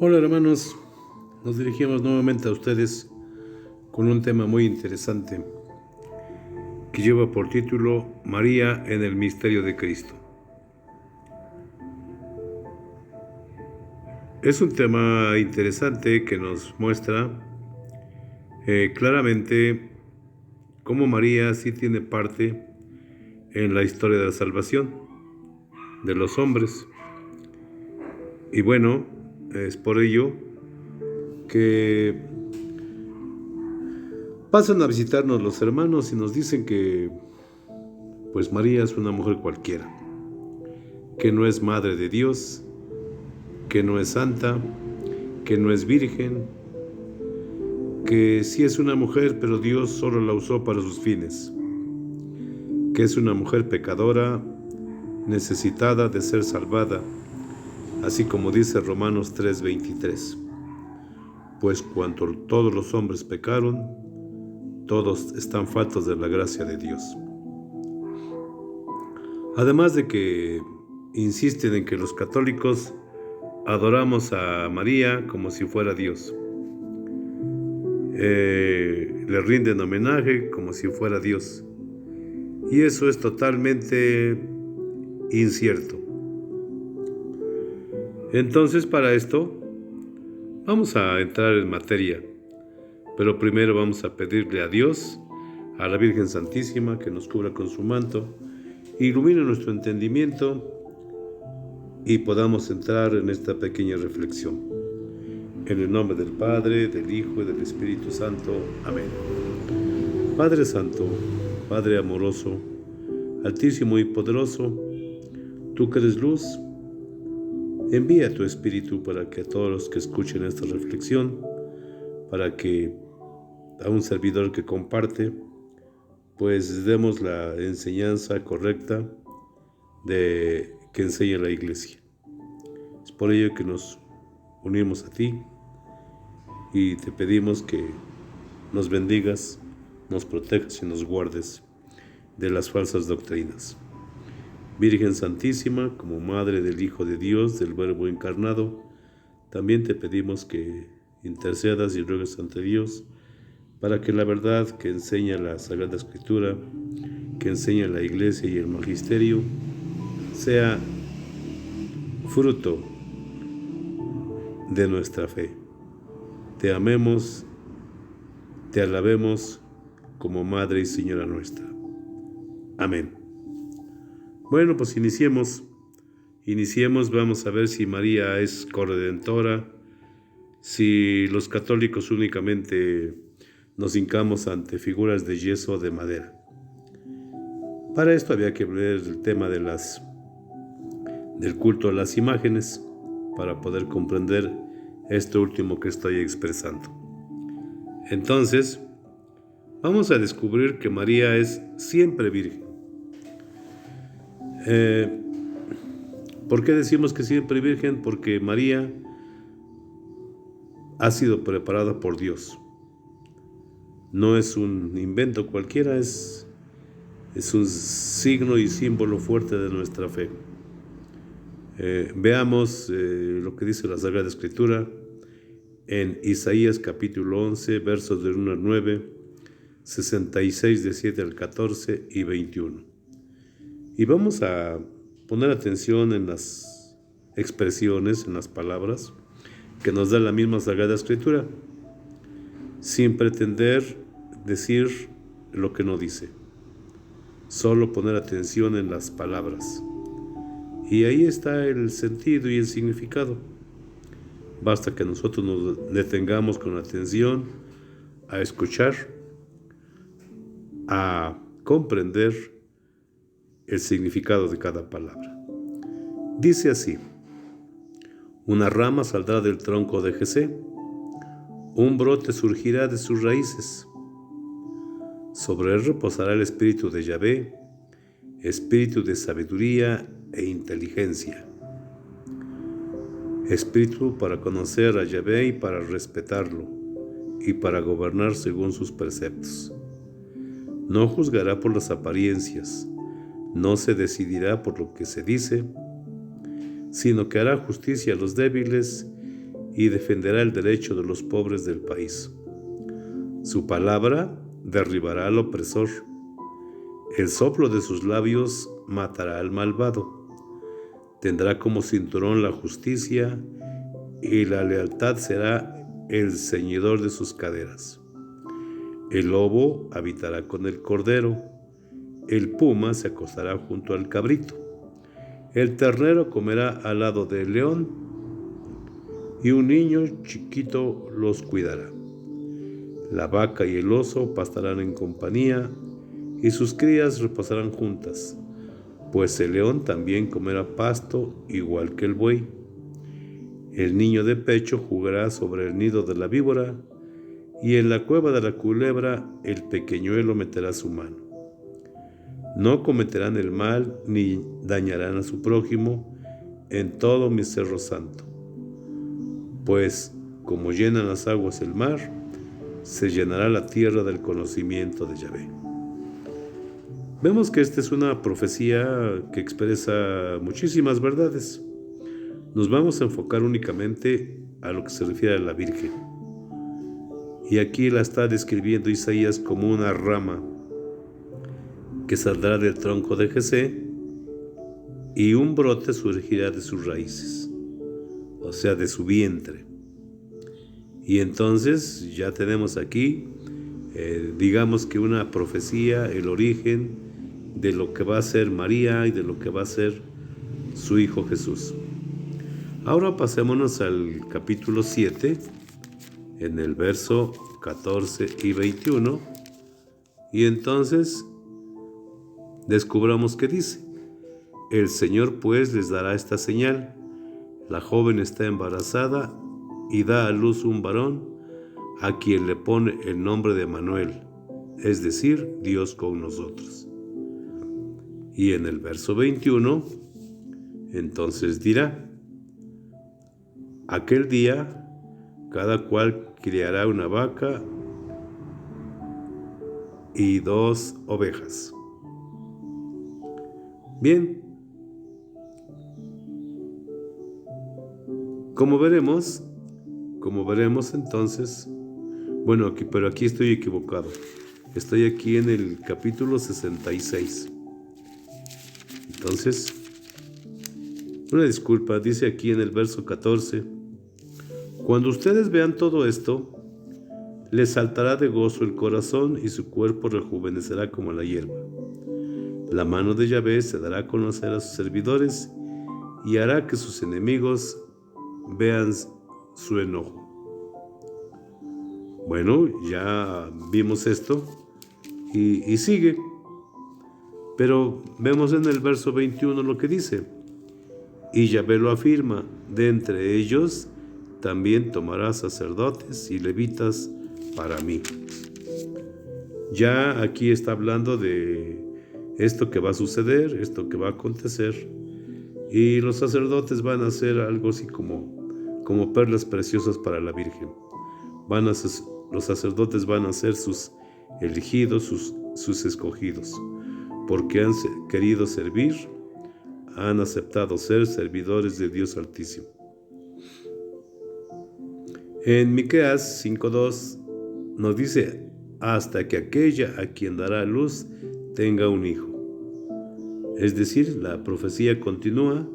Hola hermanos, nos dirigimos nuevamente a ustedes con un tema muy interesante que lleva por título María en el misterio de Cristo. Es un tema interesante que nos muestra claramente cómo María sí tiene parte en la historia de la salvación de los hombres. Y bueno, es por ello que pasan a visitarnos los hermanos y nos dicen que pues María es una mujer cualquiera, que no es madre de Dios, que no es santa, que no es virgen, que sí es una mujer, pero Dios solo la usó para sus fines, que es una mujer pecadora, necesitada de ser salvada, así como dice Romanos 3:23. Pues cuanto todos los hombres pecaron, todos están faltos de la gracia de Dios. Además de que insisten en que los católicos adoramos a María como si fuera Dios. Le rinden homenaje como si fuera Dios. Y eso es totalmente incierto. Entonces, para esto, vamos a entrar en materia. Pero primero vamos a pedirle a Dios, a la Virgen Santísima, que nos cubra con su manto, ilumine nuestro entendimiento y podamos entrar en esta pequeña reflexión. En el nombre del Padre, del Hijo y del Espíritu Santo. Amén. Padre Santo, Padre amoroso, altísimo y poderoso, tú que eres luz, envía tu Espíritu para que a todos los que escuchen esta reflexión, para que a un servidor que comparte, pues demos la enseñanza correcta de que enseña la Iglesia. Es por ello que nos unimos a ti y te pedimos que nos bendigas, nos protejas y nos guardes de las falsas doctrinas. Virgen Santísima, como Madre del Hijo de Dios, del Verbo encarnado, también te pedimos que intercedas y ruegues ante Dios para que la verdad que enseña la Sagrada Escritura, que enseña la Iglesia y el Magisterio, sea fruto de nuestra fe. Te amemos, te alabemos como Madre y Señora nuestra. Amén. Bueno, pues iniciemos, vamos a ver si María es corredentora, si los católicos únicamente nos hincamos ante figuras de yeso o de madera. Para esto había que ver el tema del culto a las imágenes para poder comprender esto último que estoy expresando. Entonces, vamos a descubrir que María es siempre virgen. ¿Por qué decimos que siempre virgen? Porque María ha sido preparada por Dios. No es un invento cualquiera, es un signo y símbolo fuerte de nuestra fe. Veamos lo que dice la Sagrada Escritura en Isaías capítulo 11, versos del 1 al 9, 66 de 7 al 14 y 21. Y vamos a poner atención en las expresiones, en las palabras que nos da la misma Sagrada Escritura, sin pretender decir lo que no dice, solo poner atención en las palabras. Y ahí está el sentido y el significado. Basta que nosotros nos detengamos con atención a escuchar, a comprender el significado de cada palabra. Dice así: una rama saldrá del tronco de Jesé, un brote surgirá de sus raíces. Sobre él reposará el espíritu de Yahvé, espíritu de sabiduría e inteligencia. Espíritu para conocer a Yahvé y para respetarlo, y para gobernar según sus preceptos. No juzgará por las apariencias, no se decidirá por lo que se dice, sino que hará justicia a los débiles y defenderá el derecho de los pobres del país. Su palabra derribará al opresor. El soplo de sus labios matará al malvado. Tendrá como cinturón la justicia y la lealtad será el ceñidor de sus caderas. El lobo habitará con el cordero. El puma se acostará junto al cabrito. El ternero comerá al lado del león y un niño chiquito los cuidará. La vaca y el oso pastarán en compañía y sus crías reposarán juntas, pues el león también comerá pasto igual que el buey. El niño de pecho jugará sobre el nido de la víbora y en la cueva de la culebra el pequeñuelo meterá su mano. No cometerán el mal ni dañarán a su prójimo en todo mi cerro santo, pues como llenan las aguas el mar, se llenará la tierra del conocimiento de Yahvé. Vemos que esta es una profecía que expresa muchísimas verdades. Nos vamos a enfocar únicamente a lo que se refiere a la Virgen. Y aquí la está describiendo Isaías como una rama que saldrá del tronco de Jesé y un brote surgirá de sus raíces, o sea, de su vientre. Y entonces ya tenemos aquí, digamos que una profecía, el origen de lo que va a ser María y de lo que va a ser su Hijo Jesús. Ahora pasémonos al capítulo 7, en el verso 14 y 21, y entonces descubramos qué dice. El Señor pues les dará esta señal: la joven está embarazada y da a luz un varón, a quien le pone el nombre de Emmanuel, es decir, Dios con nosotros. Y en el verso 21, entonces dirá: aquel día cada cual criará una vaca y 2 ovejas. Bien, como veremos entonces, pero aquí estoy equivocado. Estoy aquí en el capítulo 66. Entonces, una disculpa, dice aquí en el verso 14: cuando ustedes vean todo esto, les saltará de gozo el corazón y su cuerpo rejuvenecerá como la hierba. La mano de Yahvé se dará a conocer a sus servidores y hará que sus enemigos vean su enojo. Bueno, ya vimos esto y sigue. Pero vemos en el verso 21 lo que dice: y Yahvé lo afirma, de entre ellos también tomará sacerdotes y levitas para mí. Ya aquí está hablando de esto que va a suceder, esto que va a acontecer, y los sacerdotes van a ser algo así como perlas preciosas para la Virgen. Los sacerdotes van a ser sus elegidos, sus escogidos, porque han querido servir, han aceptado ser servidores de Dios Altísimo. En Miqueas 5:2 nos dice: hasta que aquella a quien dará luz tenga un hijo. Es decir, la profecía continúa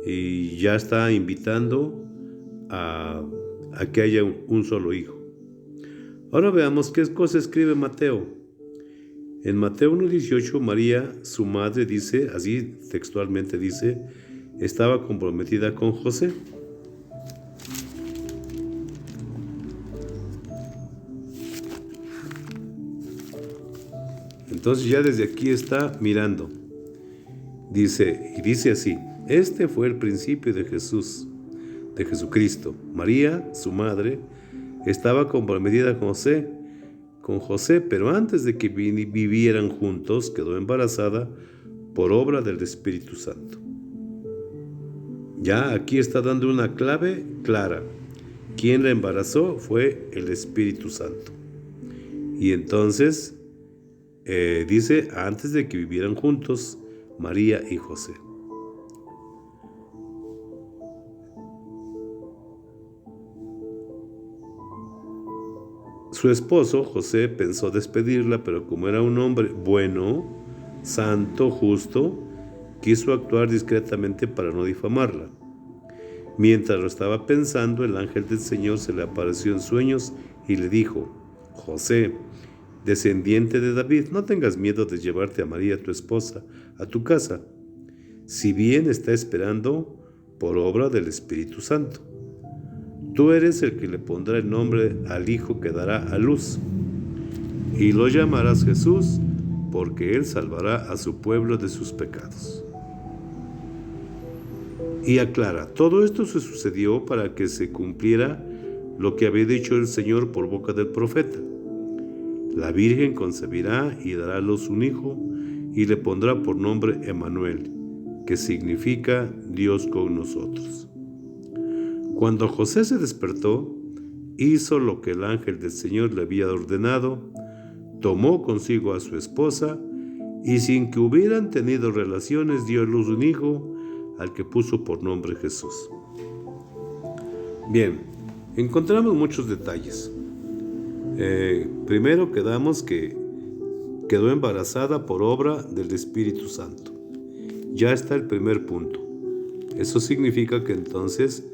y ya está invitando a que haya un solo hijo. Ahora veamos qué cosa escribe Mateo. En Mateo 1:18, María, su madre, dice, así textualmente dice, estaba comprometida con José. Entonces ya desde aquí está mirando. Dice así: este fue el principio de Jesucristo. María, su madre, estaba comprometida con José, pero antes de que vivieran juntos, quedó embarazada por obra del Espíritu Santo. Ya aquí está dando una clave clara. Quien la embarazó fue el Espíritu Santo. Y entonces dice, antes de que vivieran juntos, María y José. Su esposo, José, pensó despedirla, pero como era un hombre bueno, santo, justo, quiso actuar discretamente para no difamarla. Mientras lo estaba pensando, el ángel del Señor se le apareció en sueños y le dijo: José, descendiente de David, no tengas miedo de llevarte a María, tu esposa, a tu casa, si bien está esperando por obra del Espíritu Santo. Tú eres el que le pondrá el nombre al hijo que dará a luz, y lo llamarás Jesús, porque él salvará a su pueblo de sus pecados. Y aclara, todo esto se sucedió para que se cumpliera lo que había dicho el Señor por boca del profeta. La Virgen concebirá y dará a luz un hijo, y le pondrá por nombre Emmanuel, que significa Dios con nosotros. Cuando José se despertó, hizo lo que el ángel del Señor le había ordenado, tomó consigo a su esposa, y sin que hubieran tenido relaciones dio a luz un hijo, al que puso por nombre Jesús. Bien, encontramos muchos detalles. Primero quedamos que quedó embarazada por obra del Espíritu Santo. Ya está el primer punto. Eso significa que entonces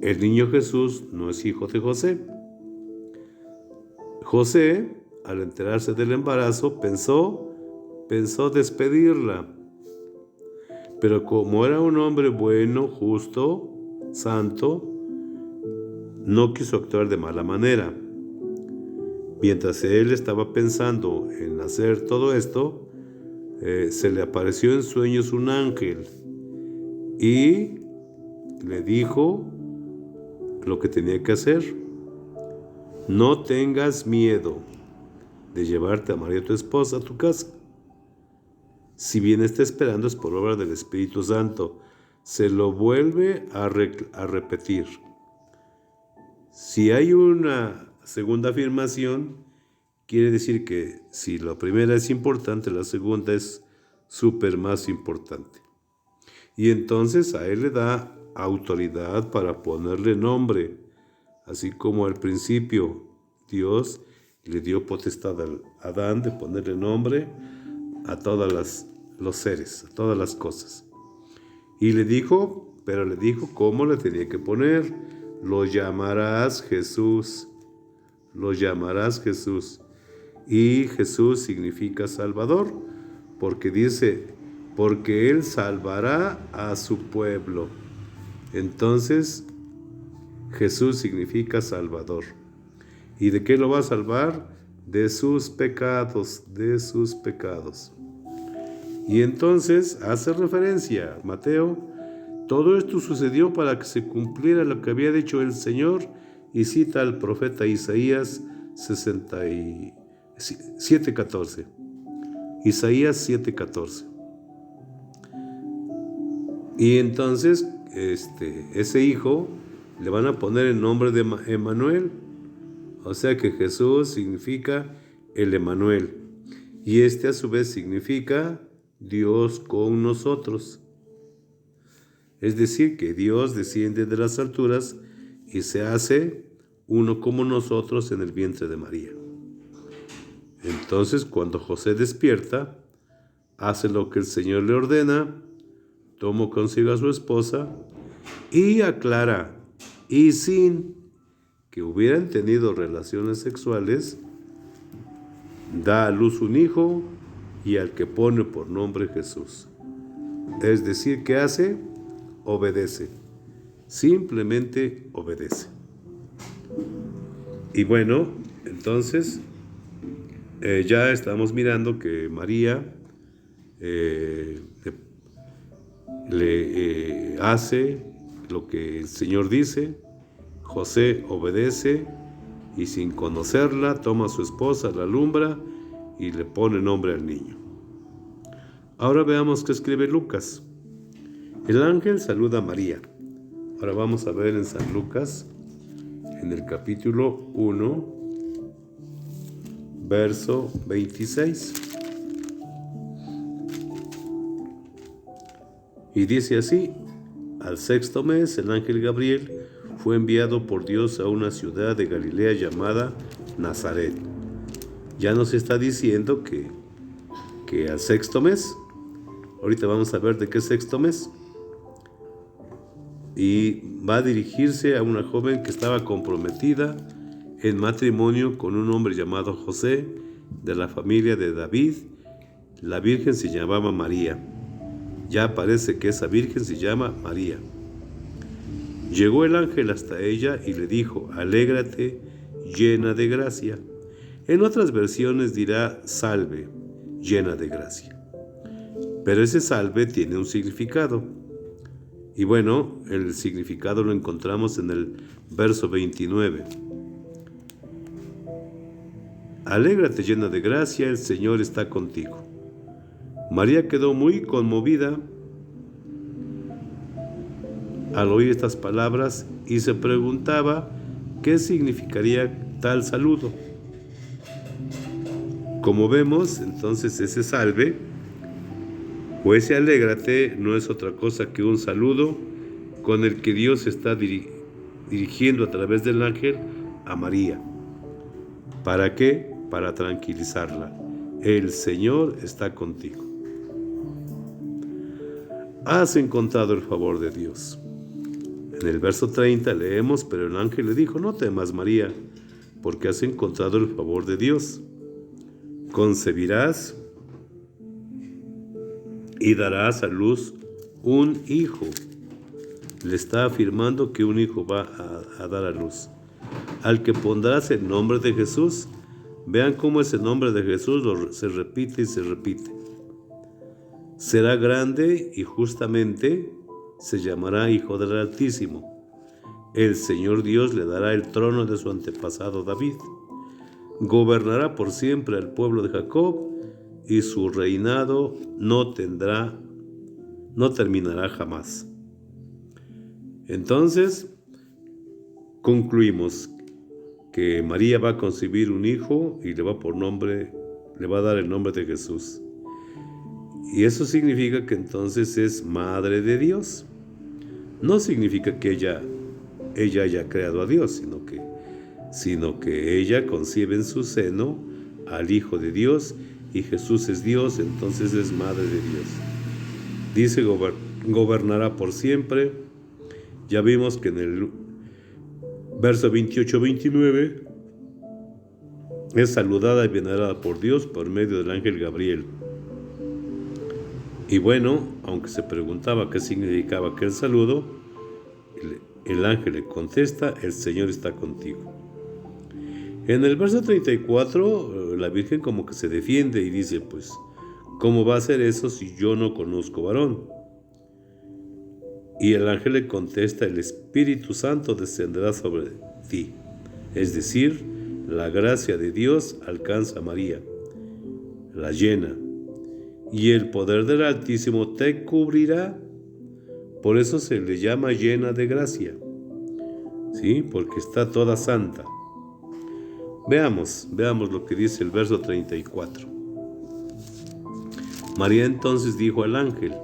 el niño Jesús no es hijo de José. José, al enterarse del embarazo, pensó despedirla. Pero como era un hombre bueno, justo, santo, no quiso actuar de mala manera. Mientras él estaba pensando en hacer todo esto, se le apareció en sueños un ángel y le dijo lo que tenía que hacer. No tengas miedo de llevarte a María, tu esposa, a tu casa. Si bien está esperando, es por obra del Espíritu Santo. Se lo vuelve a repetir. Si hay una segunda afirmación, quiere decir que si la primera es importante, la segunda es súper más importante. Y entonces a él le da autoridad para ponerle nombre, así como al principio Dios le dio potestad a Adán de ponerle nombre a todos los seres, a todas las cosas. Y le dijo cómo le tenía que poner. Lo llamarás Jesús. Lo llamarás Jesús. Y Jesús significa Salvador, porque dice, porque Él salvará a su pueblo. Entonces, Jesús significa Salvador. ¿Y de qué lo va a salvar? De sus pecados, de sus pecados. Y entonces hace referencia a Mateo: todo esto sucedió para que se cumpliera lo que había dicho el Señor, y cita al profeta Isaías 7:14. Isaías 7:14. Y entonces ese hijo le van a poner el nombre de Emmanuel, o sea que Jesús significa el Emmanuel, y a su vez significa Dios con nosotros. Es decir, que Dios desciende de las alturas y se hace uno como nosotros en el vientre de María. Entonces, cuando José despierta, hace lo que el Señor le ordena, toma consigo a su esposa y aclara, y sin que hubieran tenido relaciones sexuales, da a luz un hijo, y al que pone por nombre Jesús. Es decir, ¿qué hace? Obedece. Simplemente obedece. Y bueno, entonces ya estamos mirando que María le hace lo que el Señor dice. José obedece y sin conocerla toma a su esposa, la alumbra y le pone nombre al niño. Ahora veamos qué escribe Lucas. El ángel saluda a María. Ahora vamos a ver en San Lucas, en el capítulo 1, verso 26. Y dice así: al sexto mes, el ángel Gabriel fue enviado por Dios a una ciudad de Galilea llamada Nazaret. Ya nos está diciendo que al sexto mes, ahorita vamos a ver de qué sexto mes, y va a dirigirse a una joven que estaba comprometida en matrimonio con un hombre llamado José, de la familia de David. La virgen se llamaba María. Ya parece que esa virgen se llama María. Llegó el ángel hasta ella y le dijo: alégrate, llena de gracia. En otras versiones dirá: salve, llena de gracia. Pero ese salve tiene un significado. Y bueno, el significado lo encontramos en el verso 29. Alégrate, llena de gracia, el Señor está contigo. María quedó muy conmovida al oír estas palabras y se preguntaba qué significaría tal saludo. Como vemos, entonces ese salve o ese alégrate no es otra cosa que un saludo con el que Dios está dirigiendo a través del ángel a María. ¿Para qué? Para tranquilizarla. El Señor está contigo. Has encontrado el favor de Dios. En el verso 30 leemos: pero el ángel le dijo: no temas, María, porque has encontrado el favor de Dios. Concebirás y darás a luz un hijo. Le está afirmando que un hijo va a dar a luz, al que pondrás el nombre de Jesús. Vean cómo ese nombre de Jesús se repite y se repite. Será grande y justamente se llamará Hijo del Altísimo. El Señor Dios le dará el trono de su antepasado David. Gobernará por siempre al pueblo de Jacob y su reinado no terminará jamás. Entonces, concluimos que María va a concebir un hijo y le va a dar el nombre de Jesús. Y eso significa que entonces es madre de Dios. No significa que ella haya creado a Dios, sino que ella concibe en su seno al Hijo de Dios, y Jesús es Dios, entonces es madre de Dios. Dice: gobernará por siempre. Ya vimos que en el verso 28-29 es saludada y venerada por Dios por medio del ángel Gabriel. Y bueno, aunque se preguntaba qué significaba aquel saludo, el ángel le contesta: el Señor está contigo. En el verso 34, la Virgen como que se defiende y dice: pues, ¿cómo va a ser eso si yo no conozco varón? Y el ángel le contesta: el Espíritu Santo descenderá sobre ti. Es decir, la gracia de Dios alcanza a María, la llena, y el poder del Altísimo te cubrirá. Por eso se le llama llena de gracia, ¿sí? Porque está toda santa. Veamos lo que dice el verso 34. María entonces dijo al ángel: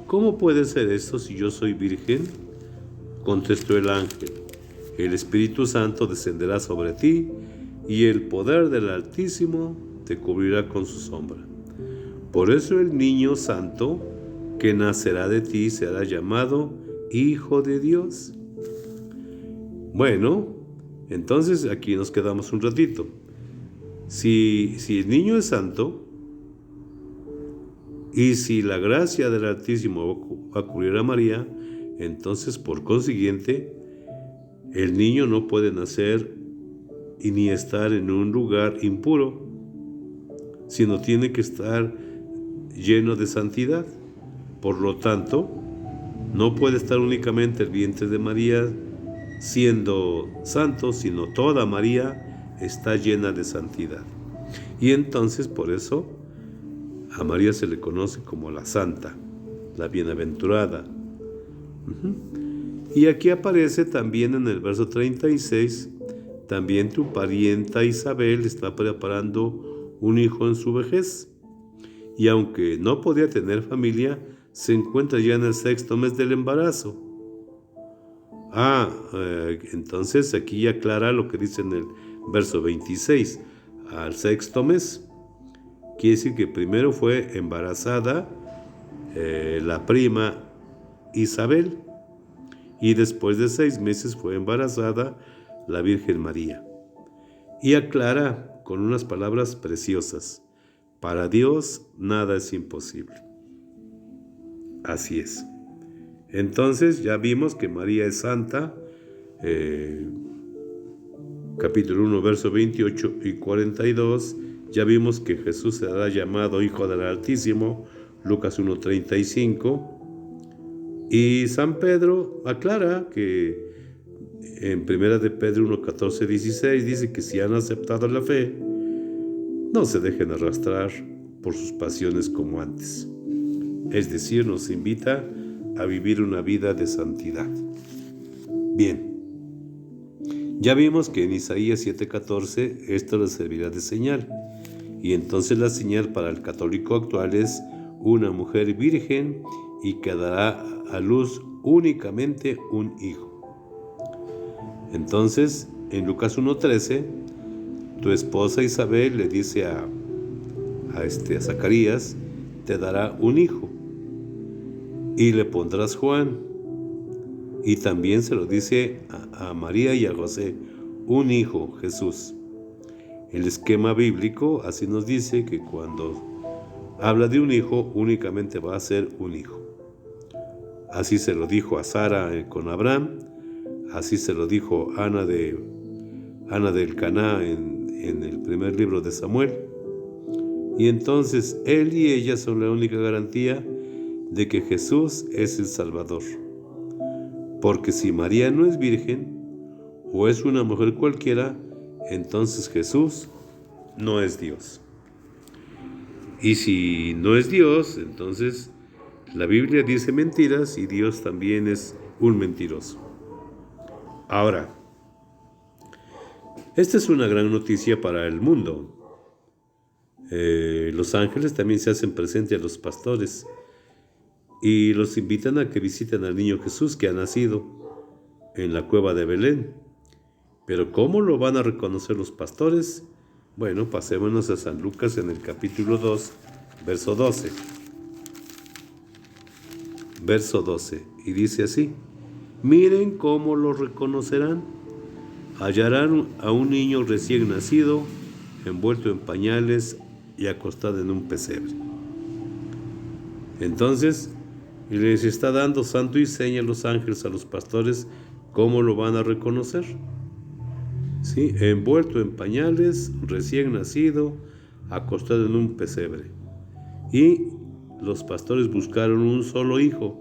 ¿cómo puede ser esto si yo soy virgen? Contestó el ángel: el Espíritu Santo descenderá sobre ti y el poder del Altísimo te cubrirá con su sombra. Por eso el niño santo que nacerá de ti será llamado Hijo de Dios. Bueno, entonces aquí nos quedamos un ratito. Si el niño es santo, y si la gracia del Altísimo va a cubrir a María, entonces por consiguiente el niño no puede nacer y ni estar en un lugar impuro, sino tiene que estar lleno de santidad. Por lo tanto, no puede estar únicamente el vientre de María siendo santo, sino toda María está llena de santidad. Y entonces por eso a María se le conoce como la santa, la bienaventurada. Y aquí aparece también en el verso 36, también tu parienta Isabel está preparando un hijo en su vejez. Y aunque no podía tener familia, se encuentra ya en el 6º mes del embarazo. Entonces aquí aclara lo que dice en el verso 26, al sexto mes. Quiere decir que primero fue embarazada la prima Isabel, y después de 6 meses fue embarazada la Virgen María. Y aclara con unas palabras preciosas: para Dios nada es imposible. Así es. Entonces ya vimos que María es santa, capítulo 1, verso 28 y 42. Ya vimos que Jesús será llamado Hijo del Altísimo, Lucas 1:35. Y San Pedro aclara que en 1 de Pedro 1:14-16 dice que si han aceptado la fe, no se dejen arrastrar por sus pasiones como antes. Es decir, nos invita a vivir una vida de santidad. Bien, ya vimos que en Isaías 7:14 esto les servirá de señal. Y entonces la señal para el católico actual es una mujer virgen y que dará a luz únicamente un hijo. Entonces, en Lucas 1:13, tu esposa Isabel le dice a Zacarías: te dará un hijo y le pondrás Juan. Y también se lo dice a María y a José: un hijo, Jesús. El esquema bíblico así nos dice que cuando habla de un hijo, únicamente va a ser un hijo. Así se lo dijo a Sara con Abraham, así se lo dijo Ana del Caná en el primer libro de Samuel. Y entonces él y ella son la única garantía de que Jesús es el Salvador. Porque si María no es virgen o es una mujer cualquiera, entonces Jesús no es Dios. Y si no es Dios, entonces la Biblia dice mentiras y Dios también es un mentiroso. Ahora, esta es una gran noticia para el mundo. Los ángeles también se hacen presentes a los pastores y los invitan a que visiten al niño Jesús que ha nacido en la cueva de Belén. Pero ¿cómo lo van a reconocer los pastores? Bueno, pasémonos a San Lucas en el capítulo 2, verso 12. Verso 12, y dice así: miren cómo lo reconocerán. Hallarán a un niño recién nacido, envuelto en pañales y acostado en un pesebre. Entonces, les está dando santo y seña a los ángeles, a los pastores, ¿cómo lo van a reconocer? ¿Sí? Envuelto en pañales, recién nacido, acostado en un pesebre. Y los pastores buscaron un solo hijo.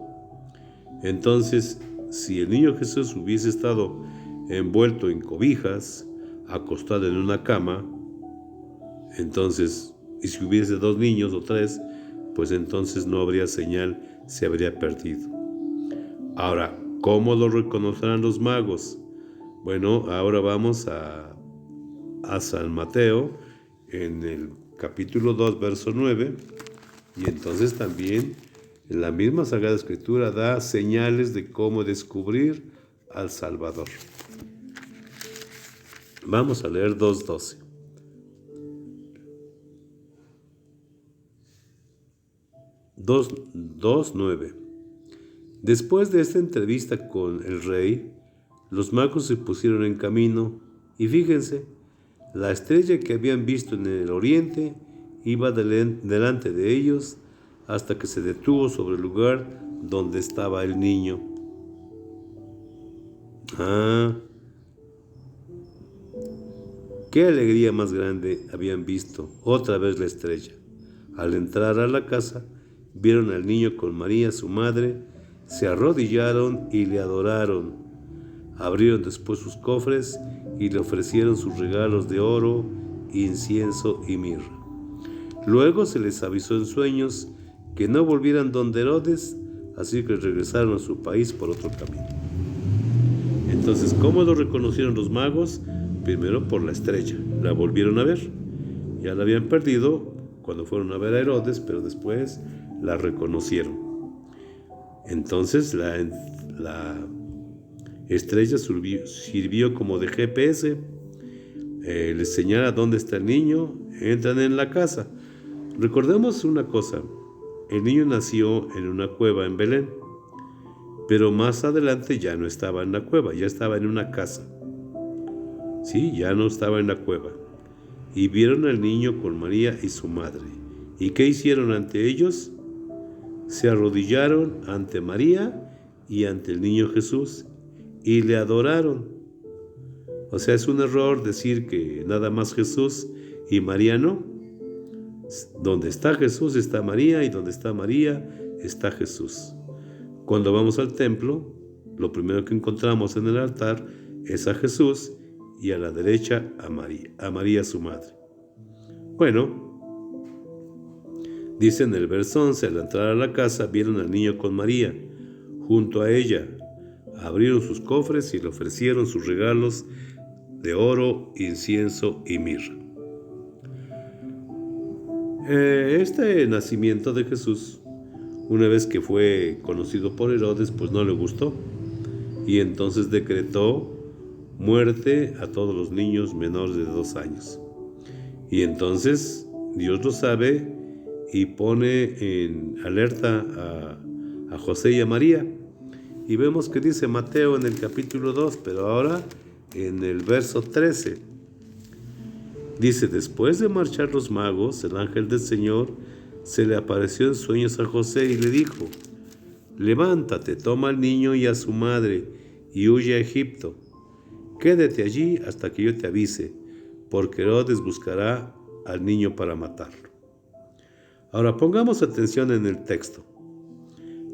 Entonces, si el niño Jesús hubiese estado envuelto en cobijas, acostado en una cama, entonces, y si hubiese 2 niños o 3, pues entonces no habría señal, se habría perdido. Ahora, ¿cómo lo reconocerán los magos? Bueno, ahora vamos a San Mateo en el capítulo 2, verso 9, y entonces también en la misma Sagrada Escritura da señales de cómo descubrir al Salvador. Vamos a leer 2:12. Dos 9. Después de esta entrevista con el rey, los magos se pusieron en camino y fíjense, la estrella que habían visto en el oriente iba delante de ellos hasta que se detuvo sobre el lugar donde estaba el niño. Qué alegría más grande habían visto otra vez la estrella. Al entrar a la casa, vieron al niño con María, su madre, se arrodillaron y le adoraron. Abrieron después sus cofres y le ofrecieron sus regalos de oro, incienso y mirra. Luego se les avisó en sueños que no volvieran donde Herodes, así que regresaron a su país por otro camino. Entonces, ¿cómo lo reconocieron los magos? Primero por la estrella, la volvieron a ver. Ya la habían perdido cuando fueron a ver a Herodes, pero después la reconocieron. Entonces Esta estrella sirvió como de GPS. Les señala dónde está el niño, entran en la casa. Recordemos una cosa, el niño nació en una cueva en Belén, pero más adelante ya no estaba en la cueva, ya estaba en una casa. Sí, ya no estaba en la cueva. Y vieron al niño con María y su madre. ¿Y qué hicieron ante ellos? Se arrodillaron ante María y ante el niño Jesús y le adoraron. O sea, es un error decir que nada más Jesús y María no. Donde está Jesús está María y donde está María está Jesús. Cuando vamos al templo, lo primero que encontramos en el altar es a Jesús y a la derecha a María su madre. Bueno, dice en el verso 11, al entrar a la casa vieron al niño con María, junto a ella. Abrieron sus cofres y le ofrecieron sus regalos de oro, incienso y mirra. Este nacimiento de Jesús, una vez que fue conocido por Herodes, pues no le gustó. Y entonces decretó muerte a todos los niños menores de 2 años. Y entonces Dios lo sabe y pone en alerta a José y a María. Y vemos que dice Mateo en el capítulo 2, pero ahora en el verso 13. Dice, después de marchar los magos, el ángel del Señor se le apareció en sueños a José y le dijo, levántate, toma al niño y a su madre y huye a Egipto. Quédate allí hasta que yo te avise, porque Herodes buscará al niño para matarlo. Ahora pongamos atención en el texto.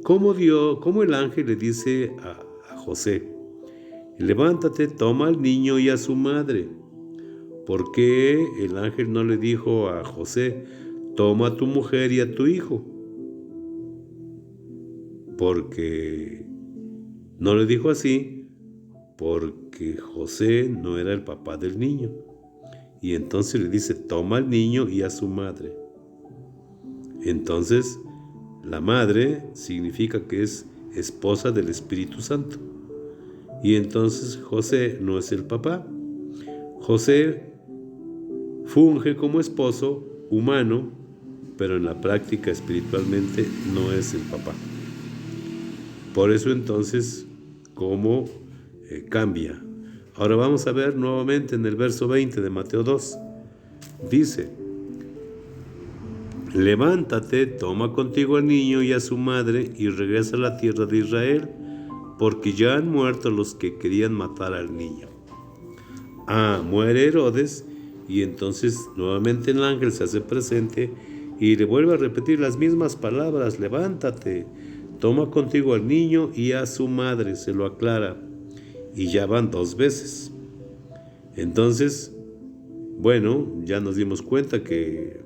¿Cómo el ángel le dice a José, levántate, toma al niño y a su madre? ¿Por qué el ángel no le dijo a José, toma a tu mujer y a tu hijo? Porque no le dijo así, porque José no era el papá del niño. Y entonces le dice, toma al niño y a su madre. Entonces, la madre significa que es esposa del Espíritu Santo. Y entonces José no es el papá. José funge como esposo humano, pero en la práctica espiritualmente no es el papá. Por eso entonces, ¿cómo cambia? Ahora vamos a ver nuevamente en el verso 20 de Mateo 2. Dice, levántate, toma contigo al niño y a su madre y regresa a la tierra de Israel, porque ya han muerto los que querían matar al niño. Muere Herodes y entonces nuevamente el ángel se hace presente y le vuelve a repetir las mismas palabras, levántate, toma contigo al niño y a su madre, se lo aclara, y ya van 2 veces. Entonces, bueno, ya nos dimos cuenta que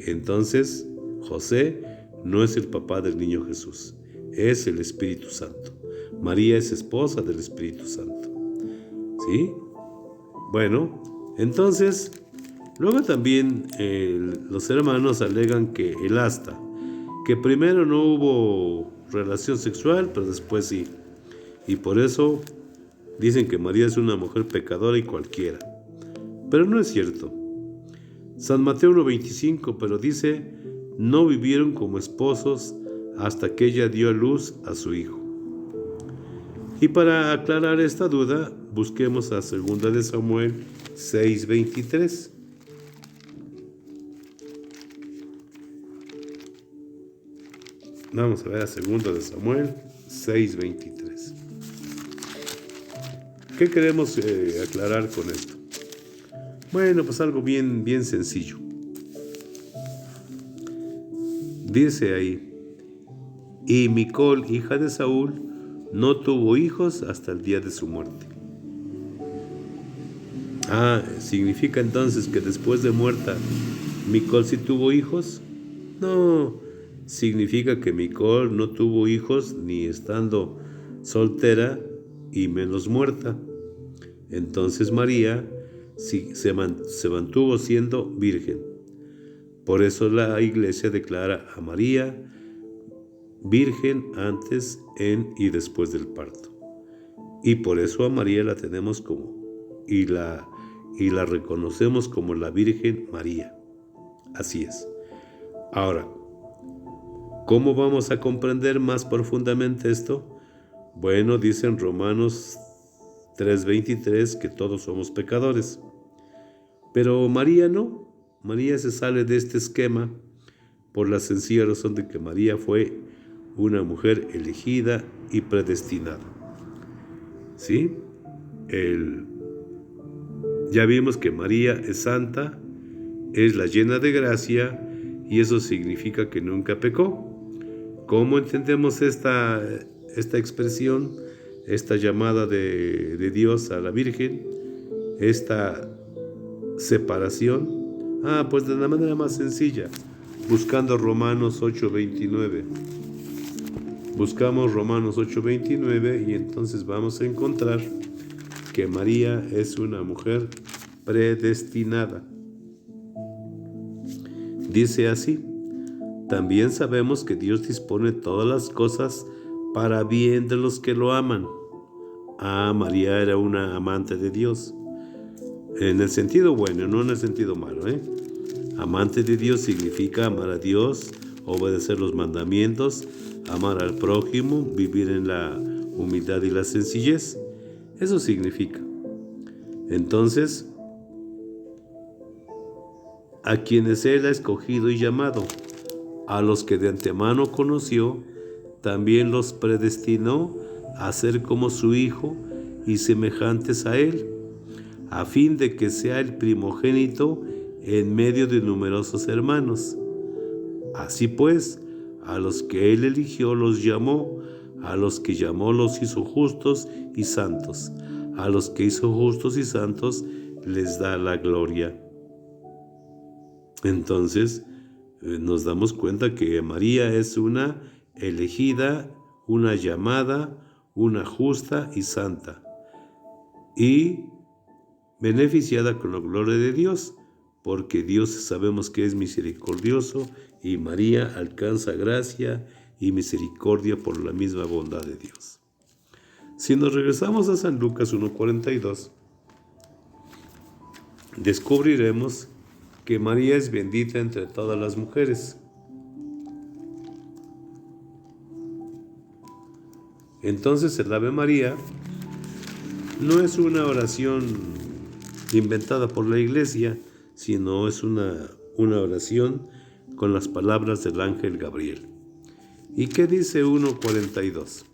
entonces José no es el papá del niño Jesús, es el Espíritu Santo. María es esposa del Espíritu Santo. ¿Sí? Bueno, entonces, luego también los hermanos alegan que el asta, que primero no hubo relación sexual, pero después sí. Y por eso dicen que María es una mujer pecadora y cualquiera. Pero no es cierto. San Mateo 1:25, pero dice, no vivieron como esposos hasta que ella dio a luz a su hijo. Y para aclarar esta duda, busquemos a 2 de Samuel 6:23. Vamos a ver a 2 de Samuel 6:23. ¿Qué queremos aclarar con esto? Bueno, pues algo bien sencillo. Dice ahí, y Micol, hija de Saúl, no tuvo hijos hasta el día de su muerte. ¿Significa entonces que después de muerta Micol sí tuvo hijos? No, significa que Micol no tuvo hijos ni estando soltera y menos muerta. Entonces María sí, se mantuvo siendo virgen. Por eso la iglesia declara a María virgen antes, en y después del parto. Y por eso a María la tenemos y la reconocemos como la Virgen María. Así es. Ahora, ¿cómo vamos a comprender más profundamente esto? Bueno, dice en Romanos 3:23 que todos somos pecadores. Pero María no. María se sale de este esquema por la sencilla razón de que María fue una mujer elegida y predestinada. ¿Sí? Ya vimos que María es santa, es la llena de gracia, y eso significa que nunca pecó. ¿Cómo entendemos esta expresión, esta llamada de Dios a la Virgen, esta separación? Pues de la manera más sencilla, buscando Romanos 8:29. Buscamos Romanos 8:29 y entonces vamos a encontrar que María es una mujer predestinada. Dice así: también sabemos que Dios dispone todas las cosas para bien de los que lo aman. María era una amante de Dios. En el sentido bueno, no en el sentido malo, Amante de Dios significa amar a Dios, obedecer los mandamientos, amar al prójimo, vivir en la humildad y la sencillez. Eso significa. Entonces, a quienes Él ha escogido y llamado, a los que de antemano conoció, también los predestinó a ser como su Hijo y semejantes a Él, a fin de que sea el primogénito en medio de numerosos hermanos. Así pues, a los que Él eligió los llamó, a los que llamó los hizo justos y santos, a los que hizo justos y santos les da la gloria. Entonces, nos damos cuenta que María es una elegida, una llamada, una justa y santa, y beneficiada con la gloria de Dios, porque Dios sabemos que es misericordioso y María alcanza gracia y misericordia por la misma bondad de Dios. Si nos regresamos a San Lucas 1:42, descubriremos que María es bendita entre todas las mujeres. Entonces el Ave María no es una oración inventada por la Iglesia, sino es una oración con las palabras del ángel Gabriel. ¿Y qué dice 1:42?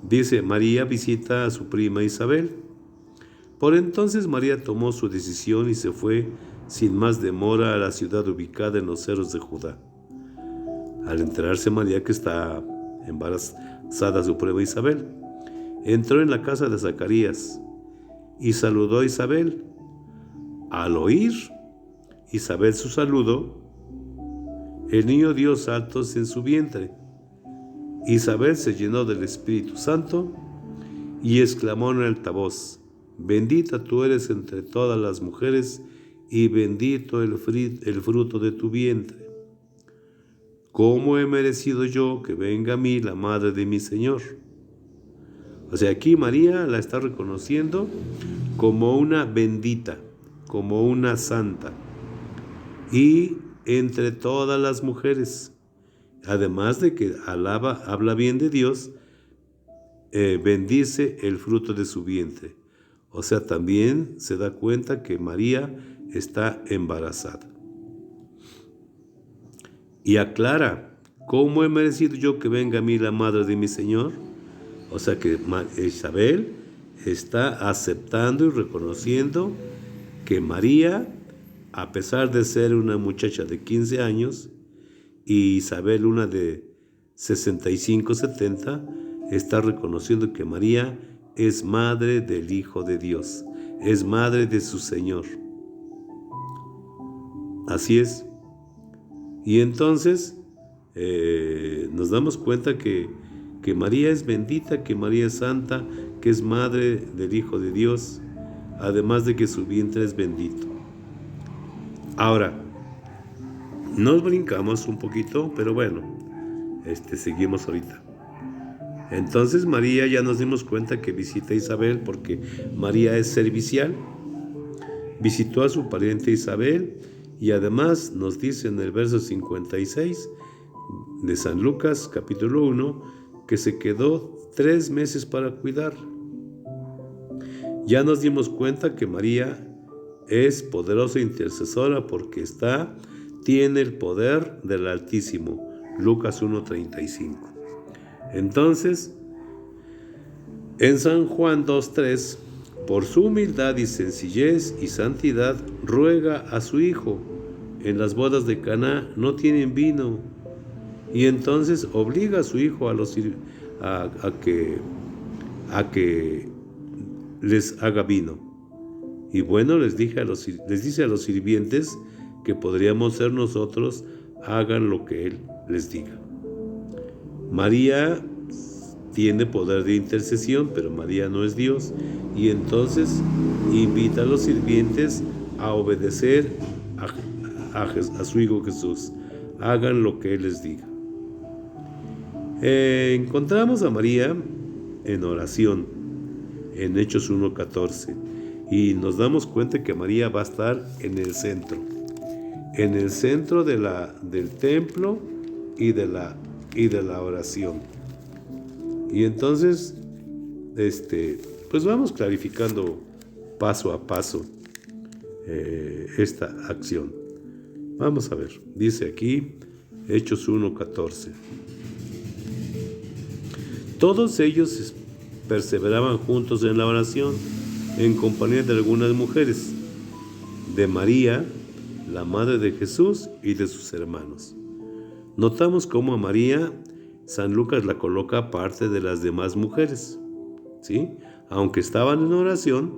Dice: María visita a su prima Isabel. Por entonces María tomó su decisión y se fue sin más demora a la ciudad ubicada en los cerros de Judá. Al enterarse María que está embarazada su prima Isabel, entró en la casa de Zacarías y saludó a Isabel. Al oír Isabel su saludo, el niño dio saltos en su vientre. Isabel se llenó del Espíritu Santo y exclamó en altavoz: bendita tú eres entre todas las mujeres y bendito el fruto de tu vientre. ¿Cómo he merecido yo que venga a mí la madre de mi Señor? O sea, aquí María la está reconociendo como una bendita, como una santa, y entre todas las mujeres, además de que habla bien de Dios, bendice el fruto de su vientre. O sea, también se da cuenta que María está embarazada. Y aclara: ¿cómo he merecido yo que venga a mí la madre de mi Señor? O sea que Isabel está aceptando y reconociendo que María, a pesar de ser una muchacha de 15 años y Isabel una de 65, 70, está reconociendo que María es madre del Hijo de Dios, es madre de su Señor. Así es. Y entonces nos damos cuenta que María es bendita, que María es santa, que es madre del Hijo de Dios, además de que su vientre es bendito. Ahora, nos brincamos un poquito, pero bueno, seguimos ahorita. Entonces María, ya nos dimos cuenta que visita a Isabel porque María es servicial. Visitó a su pariente Isabel y además nos dice en el verso 56 de San Lucas capítulo 1 que se quedó 3 meses para cuidar. Ya nos dimos cuenta que María es poderosa intercesora porque tiene el poder del Altísimo. Lucas 1:35. Entonces, en San Juan 2:3, por su humildad y sencillez y santidad, ruega a su hijo. En las bodas de Caná no tienen vino, y entonces obliga a su hijo a que les haga vino. Y bueno, les dice a los sirvientes que podríamos ser nosotros, hagan lo que él les diga. María tiene poder de intercesión, pero María no es Dios, y entonces invita a los sirvientes a obedecer a su Hijo Jesús. Hagan lo que Él les diga. Encontramos a María en oración, en Hechos 1:14, y nos damos cuenta que María va a estar en el centro del templo y de la oración. Y entonces, pues vamos clarificando paso a paso esta acción. Vamos a ver, dice aquí Hechos 1:14. Todos ellos perseveraban juntos en la oración, en compañía de algunas mujeres, de María, la madre de Jesús, y de sus hermanos. Notamos cómo a María San Lucas la coloca aparte de las demás mujeres, ¿sí? Aunque estaban en oración,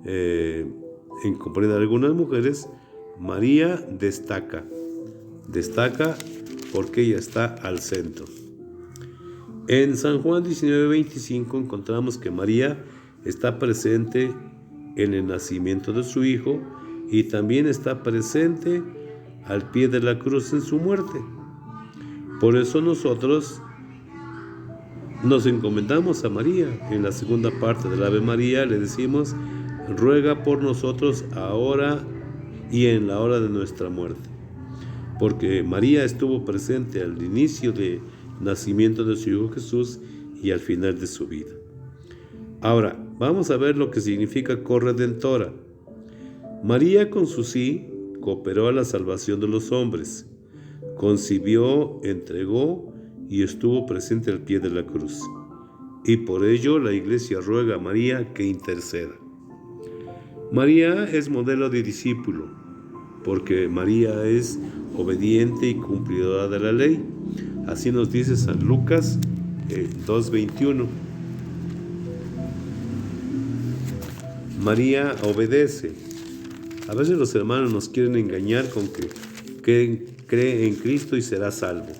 en compañía de algunas mujeres, María destaca porque ella está al centro. En San Juan 19:25 encontramos que María está presente en el nacimiento de su hijo y también está presente al pie de la cruz en su muerte. Por eso nosotros nos encomendamos a María. En la segunda parte del Ave María le decimos, ruega por nosotros ahora y en la hora de nuestra muerte. Porque María estuvo presente al inicio del nacimiento de su Hijo Jesús y al final de su vida. Ahora, vamos a ver lo que significa corredentora. María con su sí cooperó a la salvación de los hombres. Concibió, entregó y estuvo presente al pie de la cruz. Y por ello la Iglesia ruega a María que interceda. María es modelo de discípulo, porque María es obediente y cumplidora de la ley. Así nos dice San Lucas 2:21. María obedece. A veces los hermanos nos quieren engañar con que cree en Cristo y será salvo,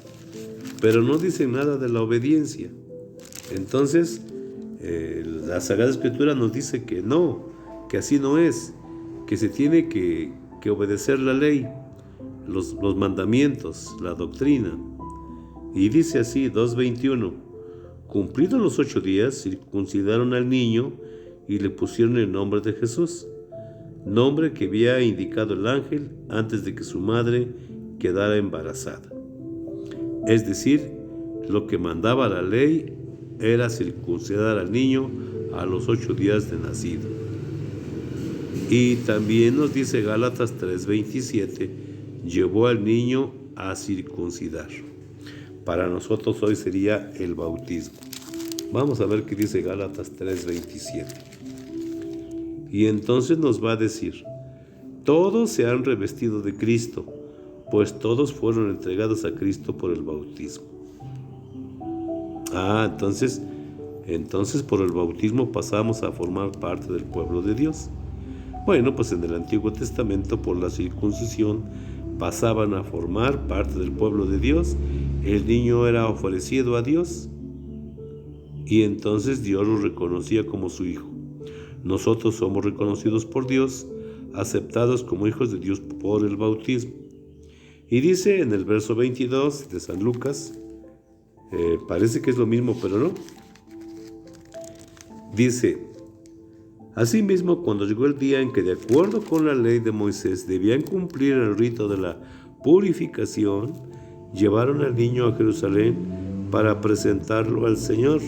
pero no dicen nada de la obediencia. Entonces, la Sagrada Escritura nos dice que no, que así no es, que se tiene que obedecer la ley, los mandamientos, la doctrina. Y dice así, 2:21, cumplidos los 8 días, circuncidaron al niño y le pusieron el nombre de Jesús, nombre que había indicado el ángel antes de que su madre quedara embarazada. Es decir, lo que mandaba la ley era circuncidar al niño a los 8 días de nacido. Y también nos dice Gálatas 3:27, llevó al niño a circuncidar. Para nosotros hoy sería el bautismo. Vamos a ver qué dice Gálatas 3:27. Y entonces nos va a decir, todos se han revestido de Cristo, pues todos fueron entregados a Cristo por el bautismo. Entonces por el bautismo pasamos a formar parte del pueblo de Dios. Bueno, pues en el Antiguo Testamento por la circuncisión pasaban a formar parte del pueblo de Dios. El niño era ofrecido a Dios y entonces Dios lo reconocía como su hijo. Nosotros somos reconocidos por Dios, aceptados como hijos de Dios por el bautismo. Y dice en el verso 22 de San Lucas, Parece que es lo mismo, pero no. Dice: asimismo, cuando llegó el día en que, de acuerdo con la ley de Moisés, debían cumplir el rito de la purificación, llevaron al niño a Jerusalén para presentarlo al Señor.